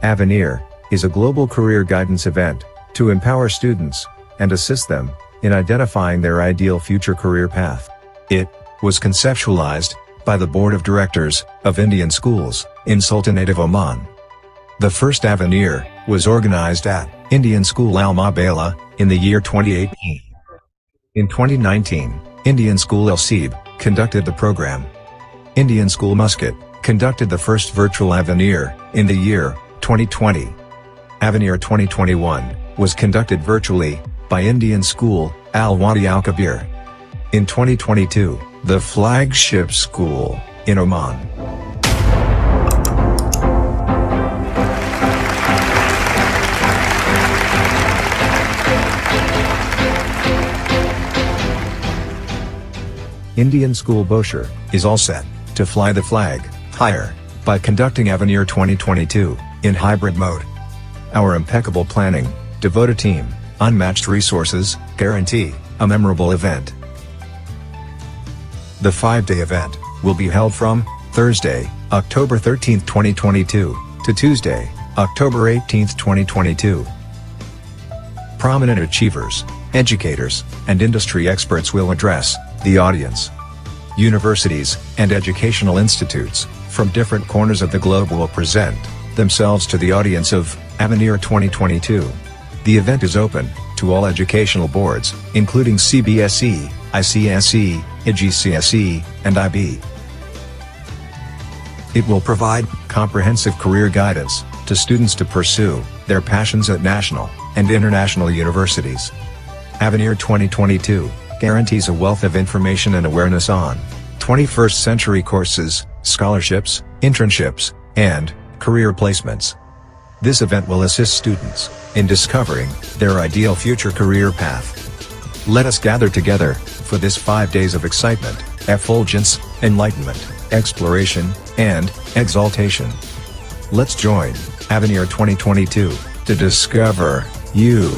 ALMARAI is a global career guidance event to empower students and assist them in identifying their ideal future career path. It was conceptualized by the Board of Directors of Indian Schools in Sultanate of Oman. The first ALMARAI was organized at Indian School Al-Mabala in the year 2018. In 2019, Indian School El Seeb conducted the program. Indian School Muscat conducted the first virtual ALMARAI in the year 2020. ALMARAI 2021 was conducted virtually by Indian School Al-Wadi Al-Kabir. In 2022, the flagship school in Oman. Indian School Bosher is all set to fly the flag higher by conducting ALMARAI 2022 in hybrid mode. Our impeccable planning, devoted team, unmatched resources guarantee a memorable event. The 5-day event will be held from Thursday, October 13, 2022 to Tuesday, October 18, 2022. Prominent achievers, educators, and industry experts will address the audience. Universities and educational institutes from different corners of the globe will present themselves to the audience of ALMARAI 2022. The event is open to all educational boards, including CBSE, ICSE, IGCSE, and IB. It will provide comprehensive career guidance to students to pursue their passions at national and international universities. ALMARAI 2022 guarantees a wealth of information and awareness on 21st century courses, scholarships, internships, and career placements. This event will assist students in discovering their ideal future career path. Let us gather together for this 5 days of excitement, effulgence, enlightenment, exploration, and exaltation. Let's join ALMARAI 2022 to discover you.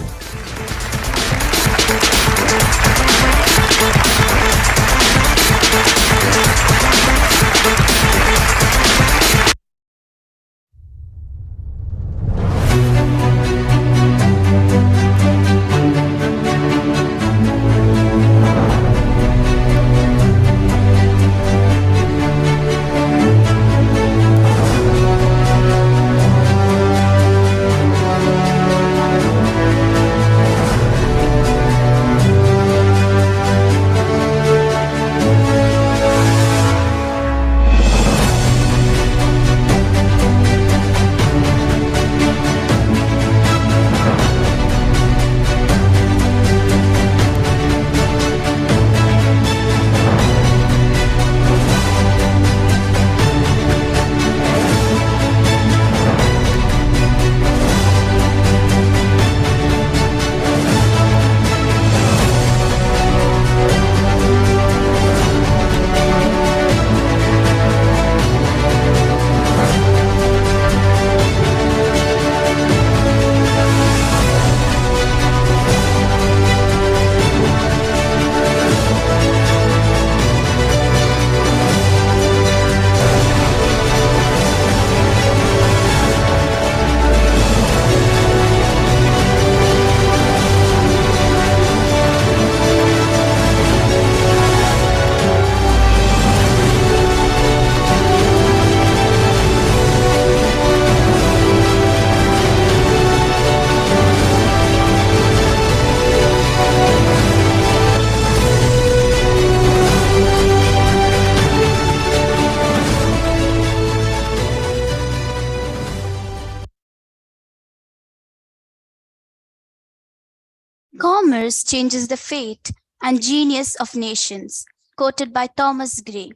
Commerce changes the fate and genius of nations, quoted by Thomas Gray.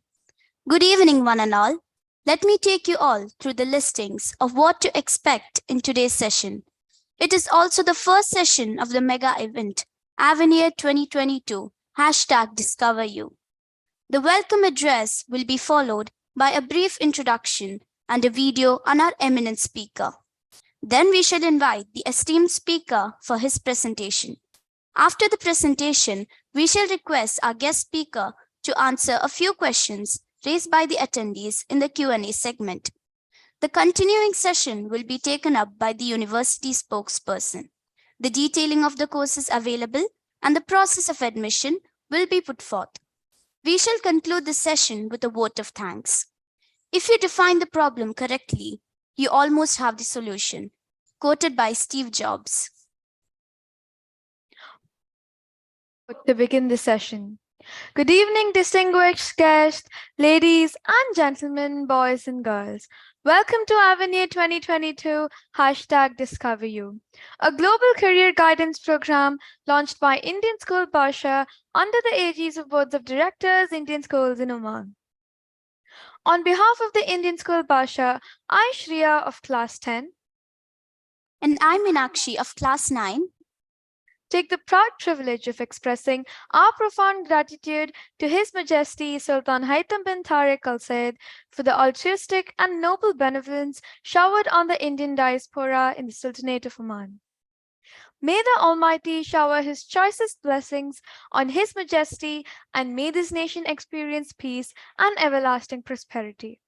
Good evening, one and all. Let me take you all through the listings of what to expect in today's session. It is also the first session of the mega event, ALMARAI 2022, #DiscoverYou. The welcome address will be followed by a brief introduction and a video on our eminent speaker. Then we shall invite the esteemed speaker for his presentation. After the presentation, we shall request our guest speaker to answer a few questions raised by the attendees in the Q&A segment. The continuing session will be taken up by the university spokesperson. The detailing of the courses available and the process of admission will be put forth. We shall conclude the session with a vote of thanks. If you define the problem correctly, you almost have the solution. Quoted by Steve Jobs. To begin the session. Good evening, distinguished guests, ladies and gentlemen, boys and girls. Welcome to Avenue 2022 #DiscoverYou, a global career guidance program launched by Indian School Bharsha under the aegis of Boards of Directors, Indian Schools in Oman. On behalf of the Indian School Bharsha, I, Shriya of Class 10, and I, Meenakshi of Class 9, take the proud privilege of expressing our profound gratitude to His Majesty Sultan Haytham bin Tariq Al Said for the altruistic and noble benevolence showered on the Indian diaspora in the Sultanate of Oman. May the Almighty shower His choicest blessings on His Majesty, and may this nation experience peace and everlasting prosperity.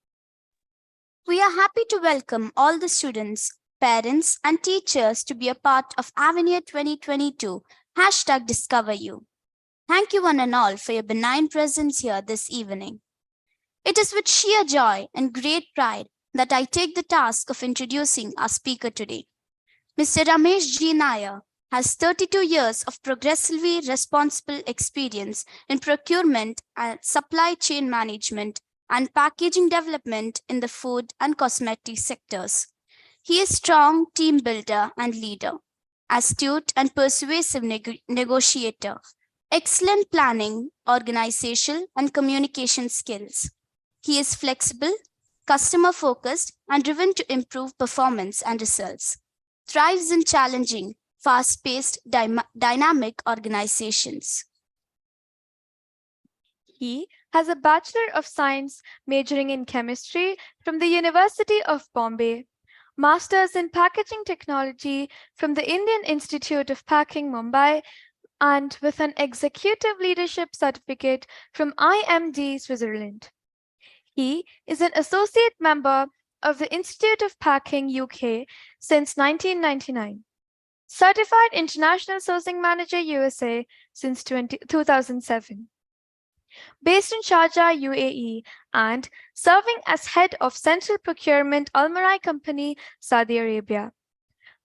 We are happy to welcome all the students, parents, and teachers to be a part of Avenue 2022 #DiscoverYou. Thank you one and all for your benign presence here this evening. It is with sheer joy and great pride that I take the task of introducing our speaker today. Mr. RAMESH G. NAIR has 32 years of progressively responsible experience in procurement and supply chain management and packaging development in the food and cosmetic sectors. He is a strong team builder and leader, astute and persuasive negotiator, excellent planning, organizational, and communication skills. He is flexible, customer-focused, and driven to improve performance and results. Thrives in challenging, fast-paced, dynamic organizations. He has a Bachelor of Science majoring in chemistry from the University of Bombay, Masters in Packaging Technology from the Indian Institute of Packing, Mumbai, and with an Executive Leadership Certificate from IMD, Switzerland. He is an Associate Member of the Institute of Packing, UK, since 1999. Certified International Sourcing Manager, USA, since 2007. Based in Sharjah, UAE, and serving as head of Central Procurement ALMARAI Company, Saudi Arabia.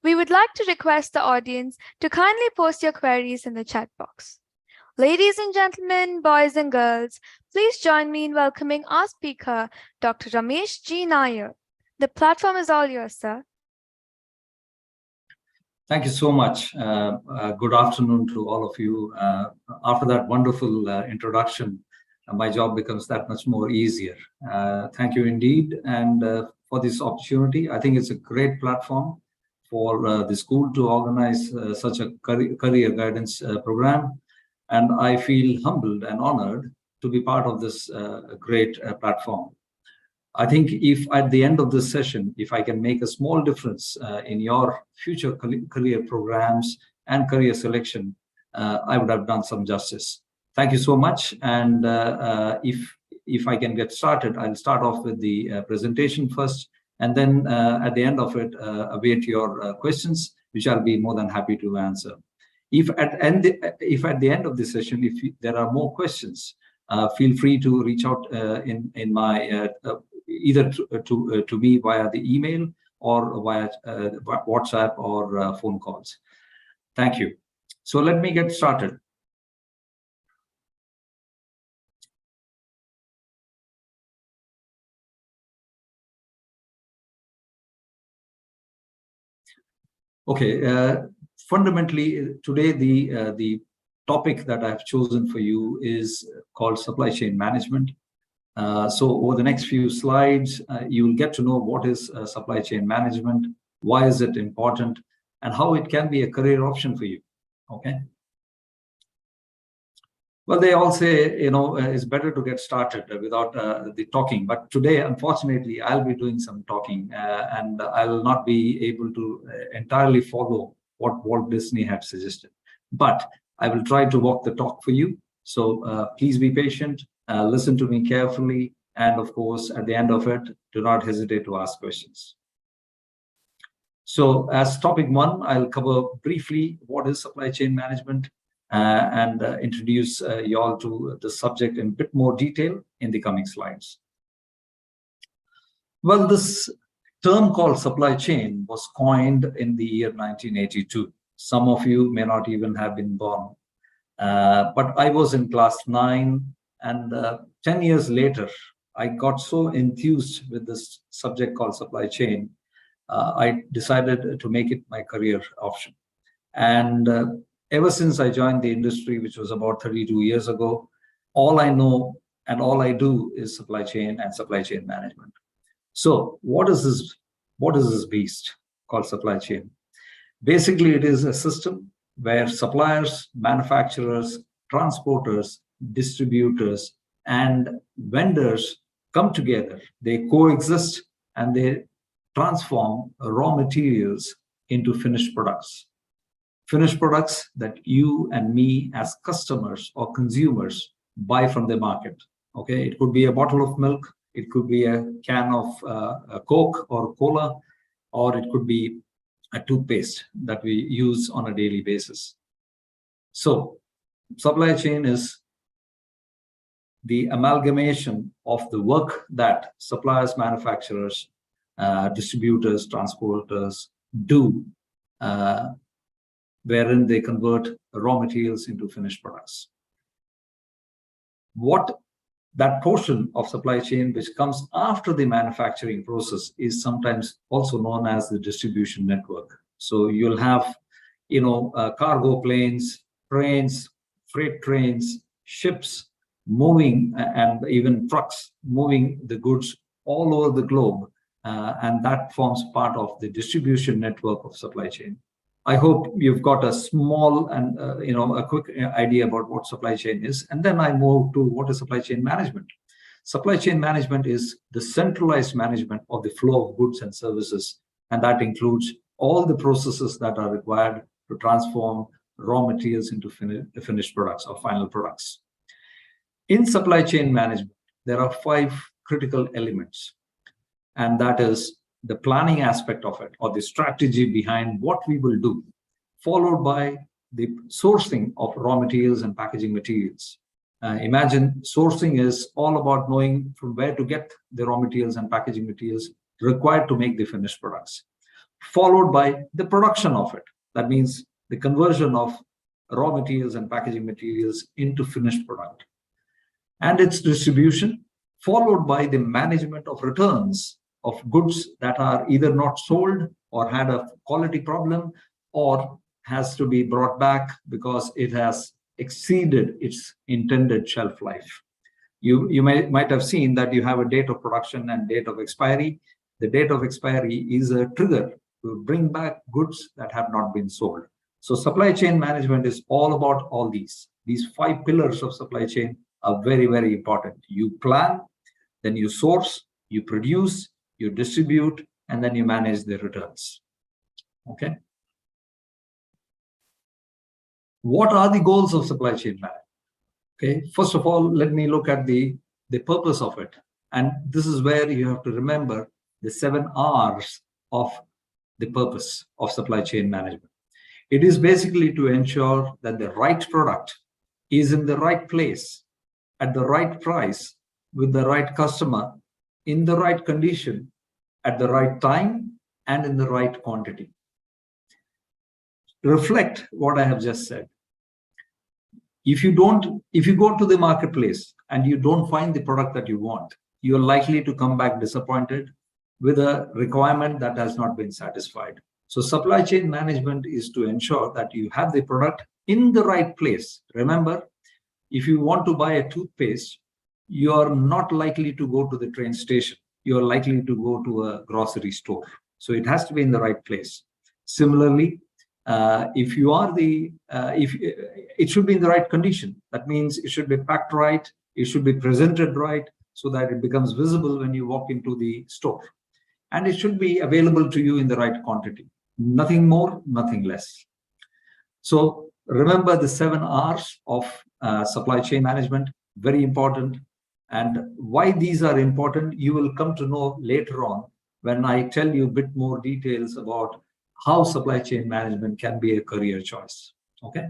We would like to request the audience to kindly post your queries in the chat box. Ladies and gentlemen, boys and girls, please join me in welcoming our speaker, Dr. RAMESH G. NAIR. The platform is all yours, sir. Thank you so much. Good afternoon to all of you. After that wonderful introduction, my job becomes that much more easier. Thank you indeed, and for this opportunity. I think it's a great platform for the school to organize such a career guidance program, and I feel humbled and honored to be part of this great platform. I think if at the end of this session, if I can make a small difference in your future career programs and career selection, I would have done some justice. Thank you so much. And if I can get started, I'll start off with the presentation first, and then at the end of it, await your questions, which I'll be more than happy to answer. If at the end of the session, if there are more questions, feel free to reach out in my either to me via the email or via WhatsApp or phone calls. Thank you. So let me get started. Okay, fundamentally today the topic that I've chosen for you is called supply chain management. So over the next few slides, you will get to know what is supply chain management, why is it important, and how it can be a career option for you. Okay. Well, they all say, you know, it's better to get started without the talking. But today, unfortunately, I'll be doing some talking and I'll not be able to entirely follow what Walt Disney had suggested. But I will try to walk the talk for you. So please be patient, listen to me carefully, And of course, at the end of it, do not hesitate to ask questions. So as topic one, I'll cover briefly what is supply chain management and introduce you all to the subject in a bit more detail in the coming slides. Well, this term called supply chain was coined in the year 1982. Some of you may not even have been born. But I was in class 9, and 10 years later, I got so enthused with this subject called supply chain, I decided to make it my career option. And ever since I joined the industry, which was about 32 years ago, all I know and all I do is supply chain and supply chain management. So what is this beast called supply chain? Basically, it is a system where suppliers, manufacturers, transporters, distributors, and vendors come together. They coexist and they transform raw materials into finished products. Finished products that you and me as customers or consumers buy from the market. Okay, it could be a bottle of milk, it could be a can of Coke or cola, or it could be a toothpaste that we use on a daily basis. So supply chain is the amalgamation of the work that suppliers, manufacturers, distributors, transporters do, wherein they convert raw materials into finished products. What that portion of supply chain which comes after the manufacturing process is sometimes also known as the distribution network. So you'll have, cargo planes, trains, freight trains, ships moving, and even trucks moving the goods all over the globe, and that forms part of the distribution network of supply chain. I hope you've got a small and a quick idea about what supply chain is, and then I move to what is supply chain management. Supply chain management is the centralized management of the flow of goods and services, and that includes all the processes that are required to transform raw materials into finished products or final products. In supply chain management, there are 5 critical elements, and that is the planning aspect of it, or the strategy behind what we will do, followed by the sourcing of raw materials and packaging materials. Imagine sourcing is all about knowing from where to get the raw materials and packaging materials required to make the finished products, followed by the production of it. That means the conversion of raw materials and packaging materials into finished product, and its distribution, followed by the management of returns of goods that are either not sold or had a quality problem or has to be brought back because it has exceeded its intended shelf life. You might have seen that you have a date of production and date of expiry. The date of expiry is a trigger to bring back goods that have not been sold. So supply chain management is all about all these. These 5 pillars of supply chain are very, very important. You plan, then you source, you produce, you distribute, and then you manage the returns. Okay. What are the goals of supply chain management? Okay. First of all, let me look at the purpose of it. And this is where you have to remember the 7 R's of the purpose of supply chain management. It is basically to ensure that the right product is in the right place, at the right price, with the right customer, in the right condition, at the right time, and in the right quantity. Reflect what I have just said. If you go to the marketplace and you don't find the product that you want, you are likely to come back disappointed with a requirement that has not been satisfied. So supply chain management is to ensure that you have the product in the right place. Remember, if you want to buy a toothpaste, you are not likely to go to the train station. You are likely to go to a grocery store. So it has to be in the right place. Similarly, if it should be in the right condition. That means it should be packed right, it should be presented right, so that it becomes visible when you walk into the store. And it should be available to you in the right quantity. Nothing more, nothing less. So remember the 7 R's of supply chain management, very important. And why these are important, you will come to know later on when I tell you a bit more details about how supply chain management can be a career choice. Okay.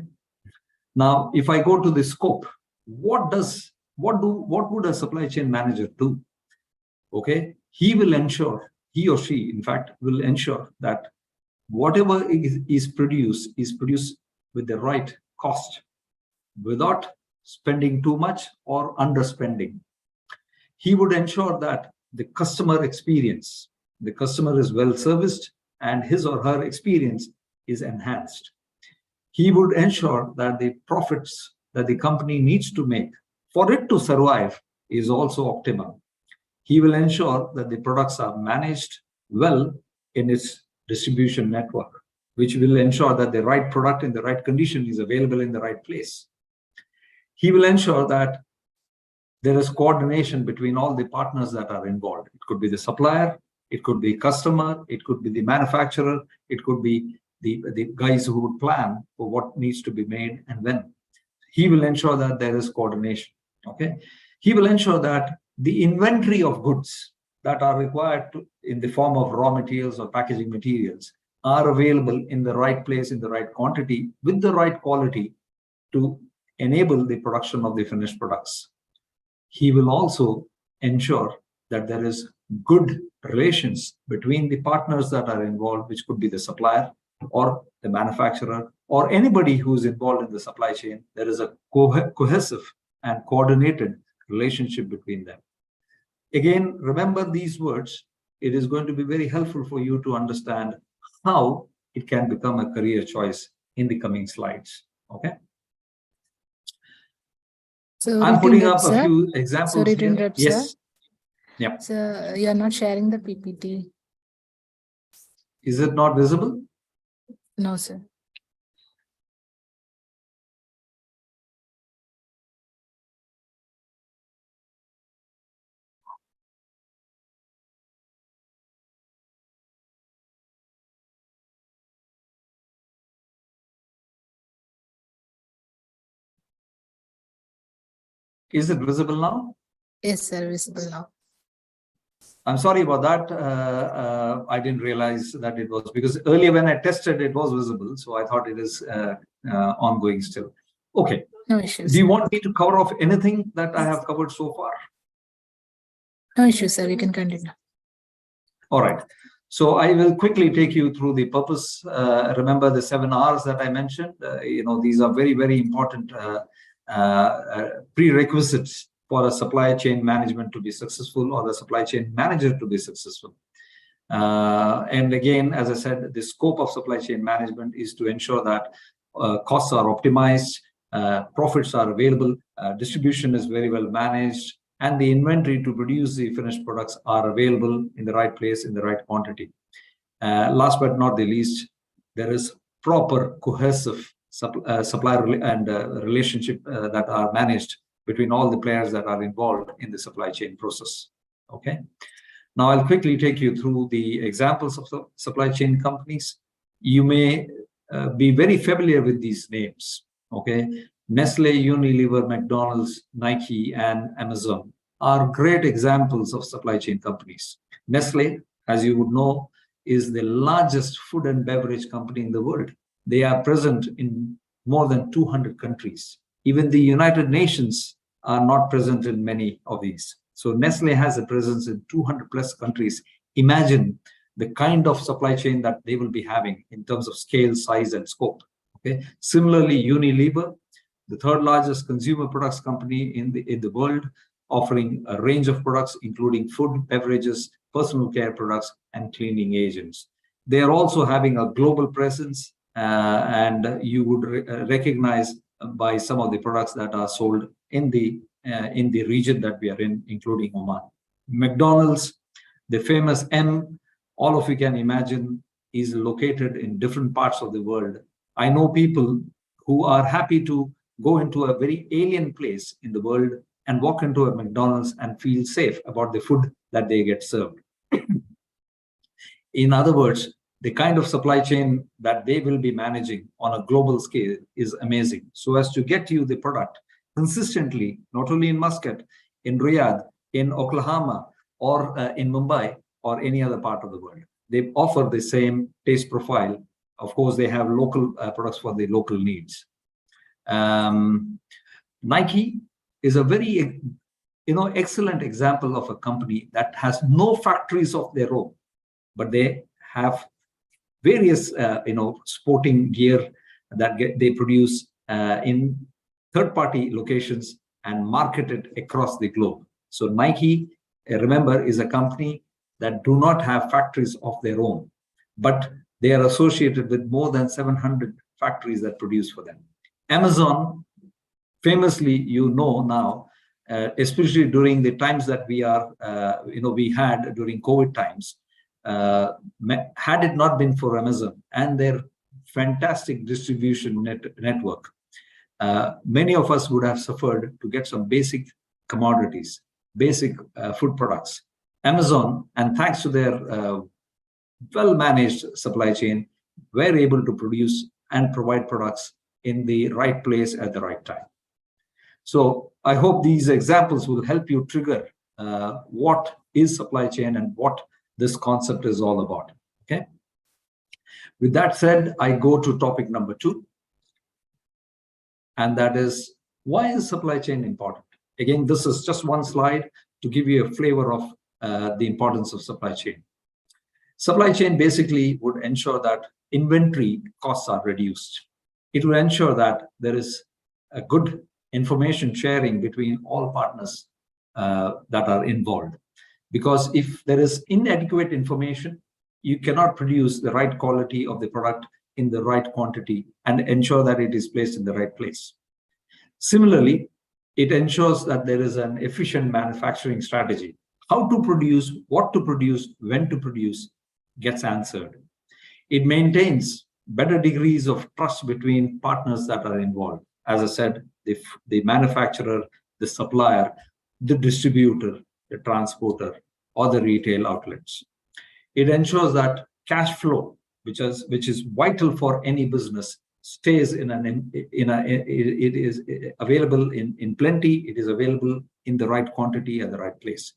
Now, if I go to the scope, what would a supply chain manager do? Okay, he or she, in fact, will ensure that whatever is produced with the right cost, without spending too much or underspending. He would ensure that the customer experience, the customer is well serviced and his or her experience is enhanced. He would ensure that the profits that the company needs to make for it to survive is also optimal. He will ensure that the products are managed well in its distribution network, which will ensure that the right product in the right condition is available in the right place. He will ensure that there is coordination between all the partners that are involved. It could be the supplier, it could be customer, it could be the manufacturer, it could be the guys who would plan for what needs to be made and when. He will ensure that there is coordination. Okay. He will ensure that the inventory of goods that are required in the form of raw materials or packaging materials are available in the right place, in the right quantity, with the right quality to enable the production of the finished products. He will also ensure that there is good relations between the partners that are involved, which could be the supplier or the manufacturer or anybody who is involved in the supply chain. There is a cohesive and coordinated relationship between them. Again, remember these words. It is going to be very helpful for you to understand how it can become a career choice in the coming slides. Okay. So I'm putting up a few examples. Sorry to interrupt, yes. Sir. Yeah. So you are not sharing the PPT. Is it not visible? No, sir. Is it visible now? Yes, sir, visible now. I'm sorry about that. I didn't realize that it was, because earlier when I tested, it was visible. So I thought it is ongoing still. Okay. No issues. Do you want me to cover off anything that I have covered so far? No issues, sir. You can continue. All right. So I will quickly take you through the purpose. Remember the 7 R's that I mentioned. These are very, very important prerequisites for a supply chain management to be successful or a supply chain manager to be successful. And again, as I said, the scope of supply chain management is to ensure that costs are optimized, profits are available, distribution is very well managed, and the inventory to produce the finished products are available in the right place, in the right quantity. Last but not the least, there is proper cohesive supplier and relationship that are managed between all the players that are involved in the supply chain process. Okay. Now I'll quickly take you through the examples of the supply chain companies. You may be very familiar with these names. Okay. Nestle, Unilever, McDonald's, Nike, and Amazon are great examples of supply chain companies. Nestle, as you would know, is the largest food and beverage company in the world. They are present in more than 200 countries. Even the United Nations are not present in many of these. So Nestle has a presence in 200 plus countries. Imagine the kind of supply chain that they will be having in terms of scale, size, and scope. Okay. Similarly, Unilever, the third largest consumer products company in the world, offering a range of products, including food, beverages, personal care products, and cleaning agents. They are also having a global presence, and you would recognize by some of the products that are sold in the region that we are in, including Oman. McDonald's, the famous M, all of you can imagine, is located in different parts of the world. I know people who are happy to go into a very alien place in the world and walk into a McDonald's and feel safe about the food that they get served. In other words, the kind of supply chain that they will be managing on a global scale is amazing. So as to get you the product consistently, not only in Muscat, in Riyadh, in Oklahoma, or in Mumbai, or any other part of the world. They offer the same taste profile. Of course, they have local products for the local needs. Nike is a very excellent example of a company that has no factories of their own, but they have various sporting gear that they produce in third-party locations and market it across the globe. So Nike, remember, is a company that do not have factories of their own, but they are associated with more than 700 factories that produce for them. Amazon, famously, now, especially during the times that we had during COVID times, had it not been for Amazon and their fantastic distribution network, many of us would have suffered to get some basic commodities, basic food products. Amazon, and thanks to their well-managed supply chain, were able to produce and provide products in the right place at the right time. So I hope these examples will help you trigger what is supply chain and what this concept is all about. Okay. With that said, I go to topic number 2, and that is, why is supply chain important? Again, this is just one slide to give you a flavor of the importance of supply chain. Supply chain basically would ensure that inventory costs are reduced. It will ensure that there is a good information sharing between all partners that are involved. Because if there is inadequate information, you cannot produce the right quality of the product in the right quantity and ensure that it is placed in the right place. Similarly, it ensures that there is an efficient manufacturing strategy. How to produce, what to produce, when to produce gets answered. It maintains better degrees of trust between partners that are involved. As I said, the manufacturer, the supplier, the distributor, the transporter, or the retail outlets. It ensures that cash flow, which is vital for any business, stays it is available in plenty. It is available in the right quantity at the right place.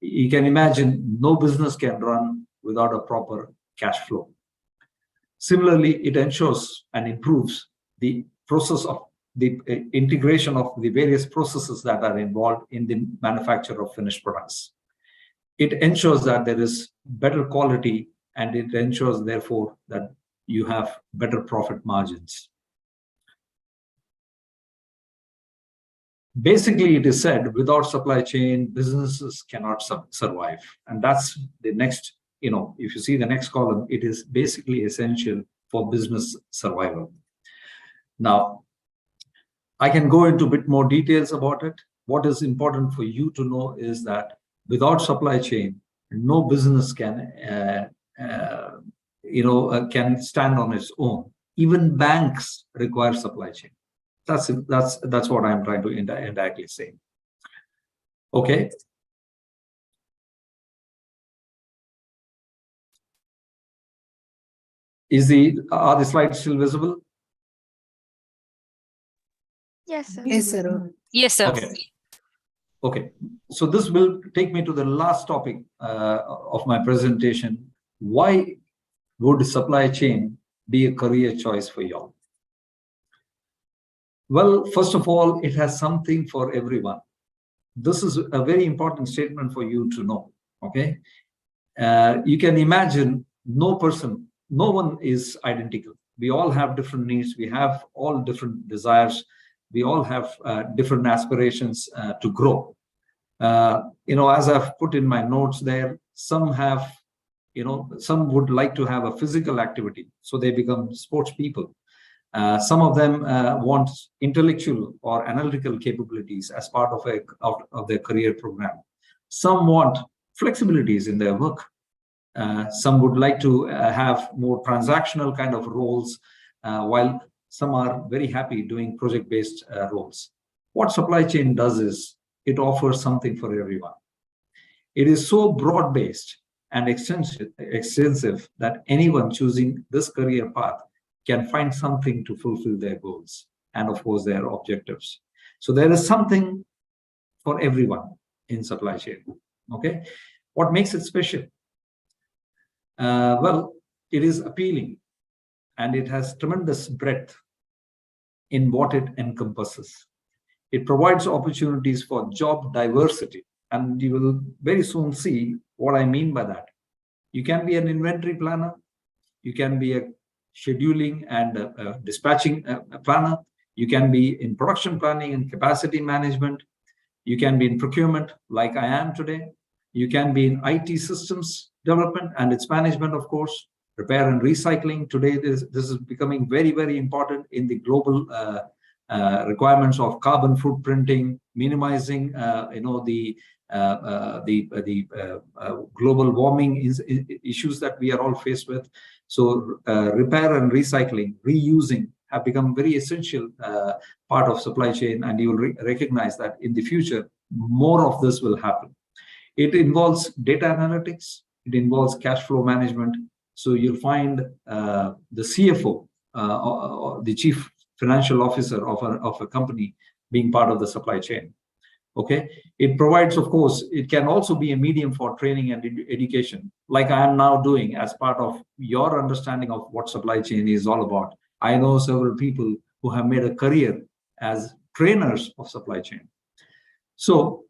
You can imagine no business can run without a proper cash flow. Similarly, it ensures and improves the process of the integration of the various processes that are involved in the manufacture of finished products. It ensures that there is better quality, and it ensures, therefore, that you have better profit margins. Basically, it is said, without supply chain, businesses cannot survive. And that's the next, if you see the next column, it is basically essential for business survival. Now, I can go into a bit more details about it. What is important for you to know is that without supply chain, no business can stand on its own. Even banks require supply chain. That's what I'm trying to indirectly say. Okay. Are the slides still visible? Yes, sir. Yes, sir. Yes, sir. Okay. So this will take me to the last topic of my presentation. Why would supply chain be a career choice for you all? Well, first of all, it has something for everyone. This is a very important statement for you to know. Okay. You can imagine no one is identical. We all have different needs. We have all different desires. We all have different aspirations to grow. As I've put in my notes there, some have, some would like to have a physical activity, so they become sports people. Some of them want intellectual or analytical capabilities as part of their career program. Some want flexibilities in their work. Some would like to have more transactional kind of roles, while some are very happy doing project-based roles. What supply chain does is it offers something for everyone. It is so broad-based and extensive that anyone choosing this career path can find something to fulfill their goals and, of course, their objectives. So there is something for everyone in supply chain. Okay, what makes it special? Well, it is appealing and it has tremendous breadth in what it encompasses. It provides opportunities for job diversity, and you will very soon see what I mean by that. You can be an inventory planner, you can be a scheduling and dispatching planner, you can be in production planning and capacity management, you can be in procurement like I am today, you can be in IT systems development and its management, of course, repair and recycling. Today, this is becoming very, very important in the global requirements of carbon footprinting, minimizing, the global warming issues that we are all faced with. So repair and recycling, reusing have become very essential part of supply chain, and you will recognize that in the future, more of this will happen. It involves data analytics, it involves cash flow management. So you'll find the CFO, the chief financial officer of a company being part of the supply chain. Okay, it provides, of course, it can also be a medium for training and education, like I am now doing as part of your understanding of what supply chain is all about. I know several people who have made a career as trainers of supply chain. So,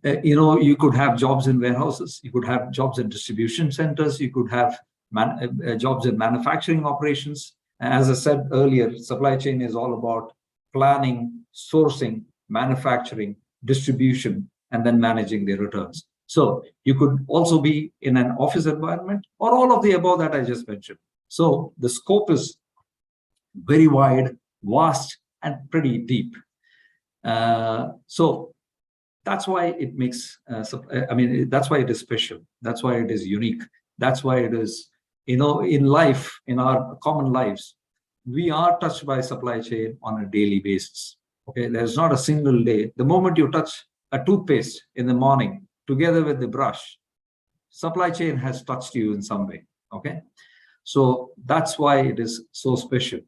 you could have jobs in warehouses, you could have jobs in distribution centers, you could have jobs in manufacturing operations. As I said earlier, supply chain is all about planning, sourcing, manufacturing, distribution, and then managing the returns. So you could also be in an office environment or all of the above that I just mentioned. So the scope is very wide, vast, and pretty deep. So that's why it makes, that's why it is special. That's why it is unique. That's why it is, in life, in our common lives, we are touched by supply chain on a daily basis. Okay, there's not a single day. The moment you touch a toothpaste in the morning together with the brush, supply chain has touched you in some way. Okay, so that's why it is so special.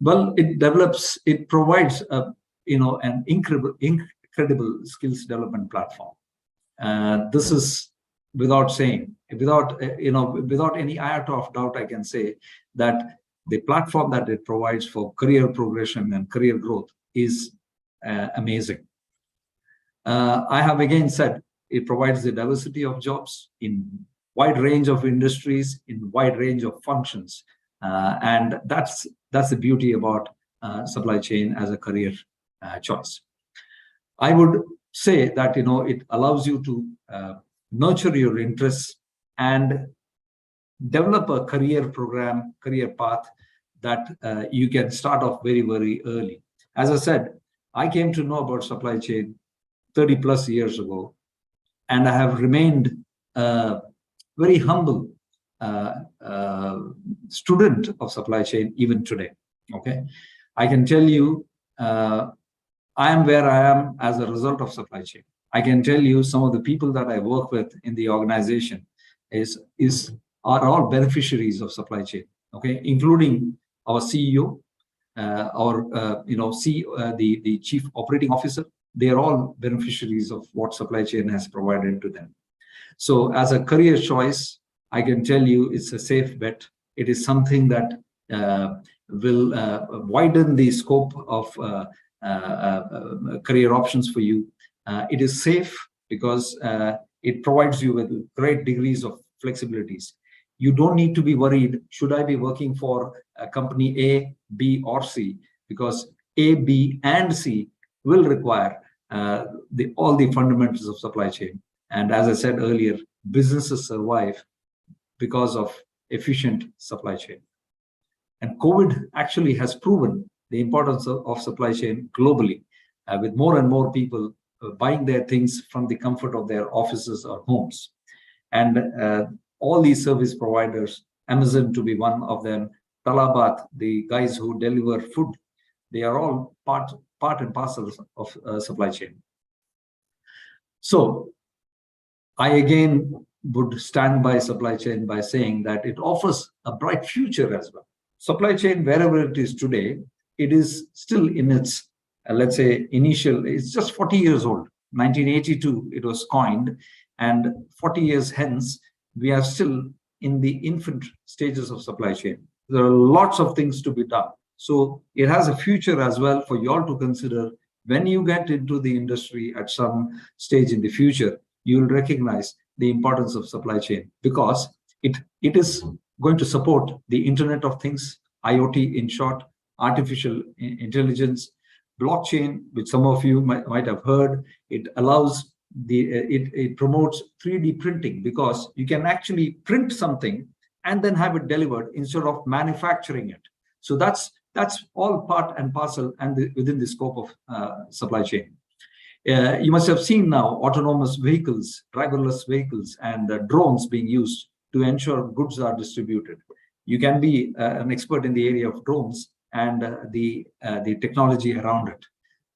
Well, it provides an incredible skills development platform. This is without saying, without any iota of doubt, I can say that the platform that it provides for career progression and career growth is amazing. I have again said it provides the diversity of jobs in wide range of industries, in wide range of functions, and that's the beauty about supply chain as a career choice. I would say that it allows you to nurture your interests and develop a career program, career path that you can start off very, very early. As I said, I came to know about supply chain 30 plus years ago, and I have remained a very humble student of supply chain even today. Okay, I can tell you, I am where I am as a result of supply chain. I can tell you some of the people that I work with in the organization are all beneficiaries of supply chain. Okay, including our CEO, the chief operating officer. They are all beneficiaries of what supply chain has provided to them. So as a career choice, I can tell you it's a safe bet. It is something that will widen the scope of career options for you. It is safe because it provides you with great degrees of flexibilities. You don't need to be worried, should I be working for a company A, B, or C? Because A, B, and C will require all the fundamentals of supply chain. And as I said earlier, businesses survive because of efficient supply chain. And COVID actually has proven the importance of supply chain globally, with more and more people buying their things from the comfort of their offices or homes. And all these service providers, Amazon to be one of them, Talabat, the guys who deliver food, they are all part and parcel of supply chain. So I again would stand by supply chain by saying that it offers a bright future as well. Supply chain, wherever it is today, it is still in its let's say initial, it's just 40 years old. 1982, it was coined, and 40 years hence, we are still in the infant stages of supply chain. There are lots of things to be done. So it has a future as well for you all to consider. When you get into the industry at some stage in the future, you will recognize the importance of supply chain, because it is going to support the Internet of Things, IoT in short, artificial intelligence, blockchain, which some of you might have heard. It allows it promotes 3D printing, because you can actually print something and then have it delivered instead of manufacturing it. So that's all part and parcel and within the scope of supply chain. You must have seen now autonomous vehicles, driverless vehicles, and drones being used to ensure goods are distributed. You can be an expert in the area of drones and the technology around it.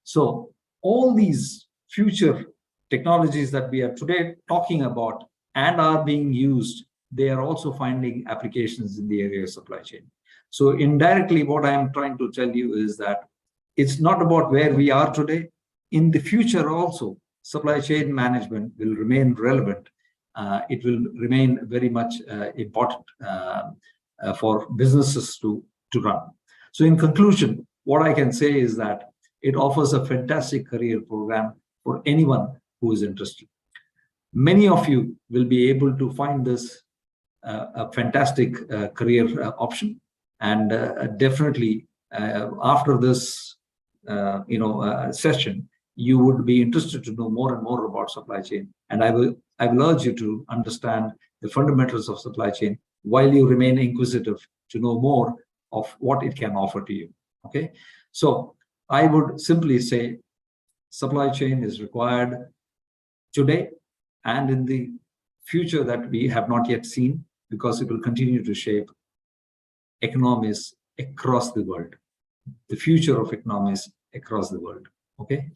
So all these future technologies that we are today talking about and are being used, they are also finding applications in the area of supply chain. So indirectly, what I am trying to tell you is that it's not about where we are today. In the future also, supply chain management will remain relevant. It will remain very much important for businesses to run. So in conclusion, what I can say is that it offers a fantastic career program for anyone who is interested. Many of you will be able to find this a fantastic career option, and definitely after this session, you would be interested to know more and more about supply chain. And I will urge you to understand the fundamentals of supply chain while you remain inquisitive to know more of what it can offer to you. Okay, so I would simply say supply chain is required today and in the future that we have not yet seen, because it will continue to shape economies across the world, the future of economies across the world. Okay,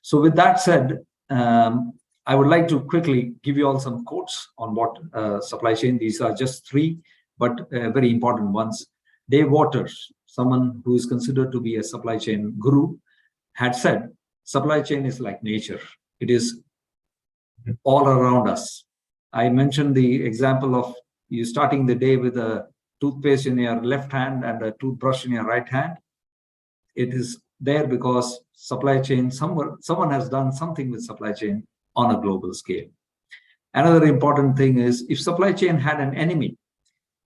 so with that said, I would like to quickly give you all some quotes on what supply chain. These are just three, but very important ones. Dave Waters, someone who is considered to be a supply chain guru, had said, supply chain is like nature. It is all around us. I mentioned the example of you starting the day with a toothpaste in your left hand and a toothbrush in your right hand. It is there because supply chain, someone has done something with supply chain on a global scale. Another important thing is, if supply chain had an enemy,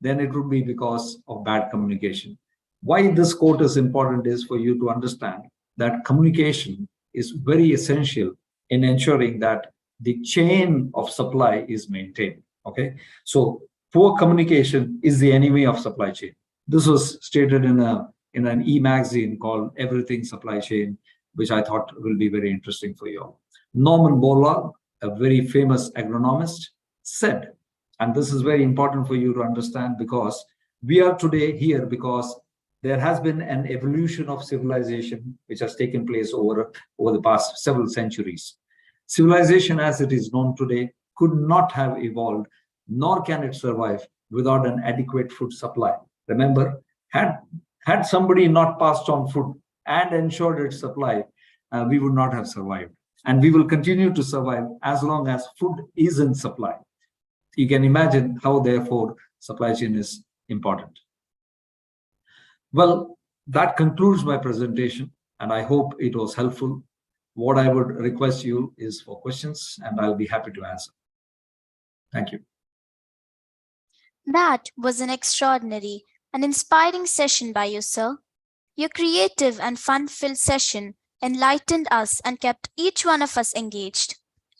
then it would be because of bad communication. Why this quote is important is for you to understand that communication is very essential in ensuring that the chain of supply is maintained. Okay, so poor communication is the enemy of supply chain. This was stated in an e-magazine called Everything Supply Chain, which I thought will be very interesting for you all. Norman Borlaug, a very famous agronomist, said, and this is very important for you to understand, because we are today here because there has been an evolution of civilization which has taken place over the past several centuries. Civilization as it is known today could not have evolved, nor can it survive without an adequate food supply. Remember, had somebody not passed on food and ensured its supply, we would not have survived. And we will continue to survive as long as food is in supply. You can imagine how, therefore, supply chain is important. Well, that concludes my presentation, and I hope it was helpful. What I would request you is for questions, and I'll be happy to answer. Thank you. That was an extraordinary and inspiring session by you, sir. Your creative and fun-filled session enlightened us and kept each one of us engaged.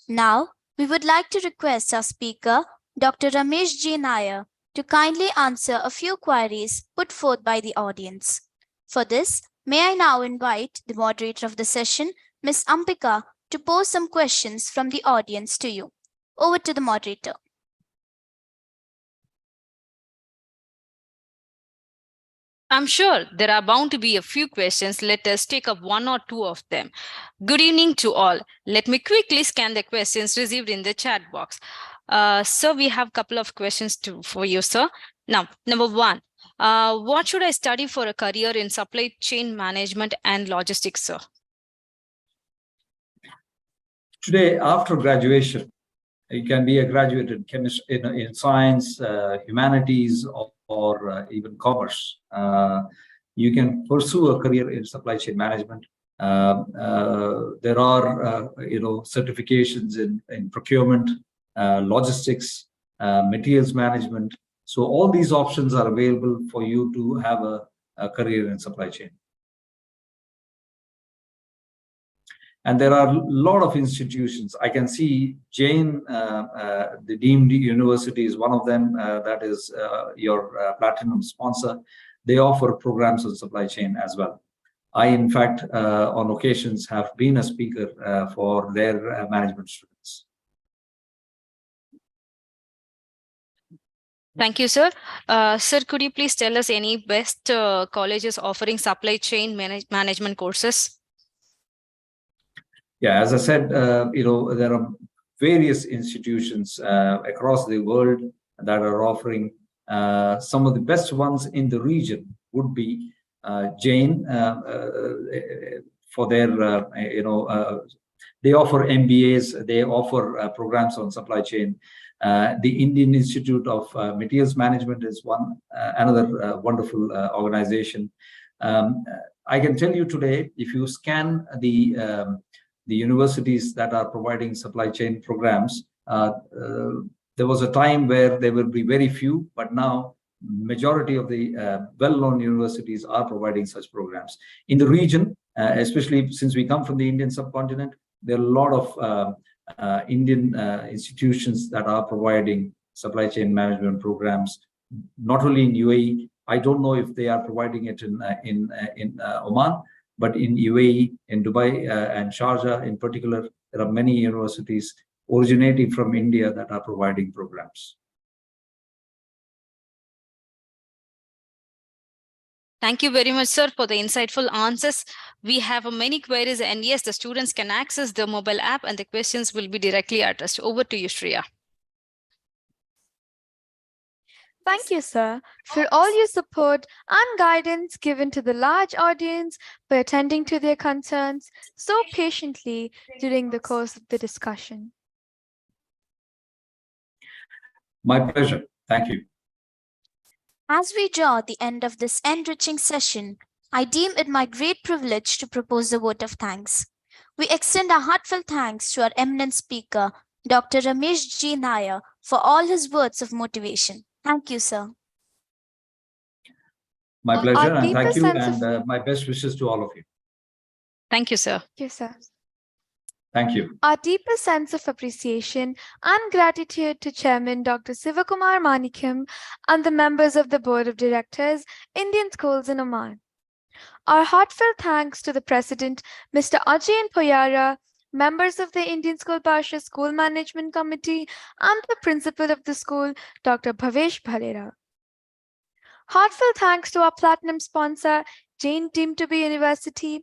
Now, we would like to request our speaker, Dr. Ramesh J. Nair, to kindly answer a few queries put forth by the audience. For this, may I now invite the moderator of the session, Ms. Ampika, to pose some questions from the audience to you. Over to the moderator. I'm sure there are bound to be a few questions. Let us take up one or two of them. Good evening to all. Let me quickly scan the questions received in the chat box. So we have a couple of questions for you, sir. Now, number one, what should I study for a career in supply chain management and logistics, sir? Today, after graduation, you can be a graduate in chemistry, in science, humanities, or even commerce. You can pursue a career in supply chain management. There are certifications in procurement, logistics, materials management. So all these options are available for you to have a career in supply chain. And there are a lot of institutions. I can see Jain, the deemed university is one of them. That is your platinum sponsor. They offer programs on supply chain as well. I, in fact, on occasions have been a speaker for their management students. Thank you, sir. Sir, could you please tell us any best colleges offering supply chain management courses? Yeah, as I said, there are various institutions across the world that are offering. Some of the best ones in the region would be Jain for their, they offer MBAs, they offer programs on supply chain. The Indian Institute of Materials Management is one, another wonderful organization. I can tell you today, if you scan the universities that are providing supply chain programs, there was a time where there will be very few, but now majority of the well-known universities are providing such programs. In the region, especially since we come from the Indian subcontinent, there are a lot of Indian institutions that are providing supply chain management programs, not only in UAE. I don't know if they are providing it in Oman, but in UAE, in Dubai and Sharjah in particular, there are many universities originating from India that are providing programs. Thank you very much, sir, for the insightful answers. We have many queries, and yes, the students can access the mobile app and the questions will be directly addressed. Over to you, Shreya. Thank you, sir, for all your support and guidance given to the large audience by attending to their concerns so patiently during the course of the discussion. My pleasure. Thank you. As we draw the end of this enriching session, I deem it my great privilege to propose a vote of thanks. We extend our heartfelt thanks to our eminent speaker, Dr. Ramesh G. NAIR, for all his words of motivation. Thank you, sir. My pleasure, and thank you, and my best wishes to all of you. Thank you, sir. Thank you, sir. Thank you. Our deepest sense of appreciation and gratitude to Chairman Dr. Sivakumar Manikyam and the members of the Board of Directors, Indian Schools in Oman. Our heartfelt thanks to the President, Mr. Ajayan Poyara, members of the Indian School Parsha School Management Committee, and the Principal of the school, Dr. Bhavesh Bhalera. Heartfelt thanks to our Platinum sponsor, Jain Deemed to be University,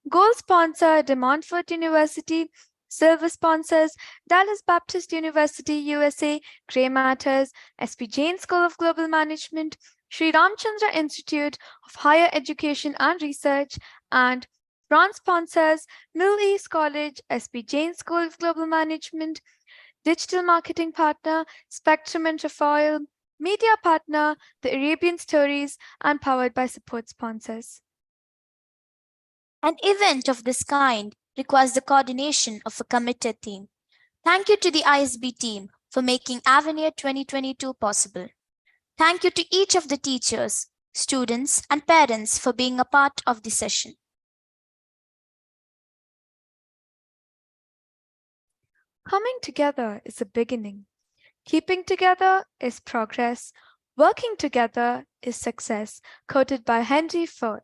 Gold sponsor, De Montfort University, Silver sponsors, Dallas Baptist University, USA, Grey Matters, SP Jain School of Global Management, Sri Ramchandra Institute of Higher Education and Research, and bronze sponsors, Middle East College, SP Jain School of Global Management, digital marketing partner, Spectrum and Trefoil, media partner, the Arabian Stories, and powered by support sponsors. An event of this kind requires the coordination of a committed team. Thank you to the ISB team for making Avenir 2022 possible. Thank you to each of the teachers, students, and parents for being a part of the session. Coming together is a beginning. Keeping together is progress. Working together is success, quoted by Henry Ford.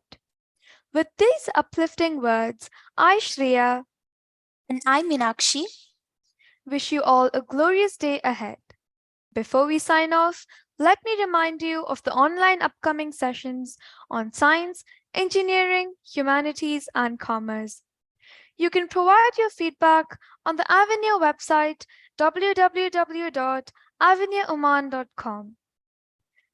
With these uplifting words, I, Shreya, and I, Meenakshi, wish you all a glorious day ahead. Before we sign off, let me remind you of the online upcoming sessions on science, engineering, humanities, and commerce. You can provide your feedback on the Avenir website, www.aveniroman.com.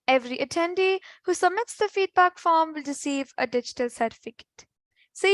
Every attendee who submits the feedback form will receive a digital certificate.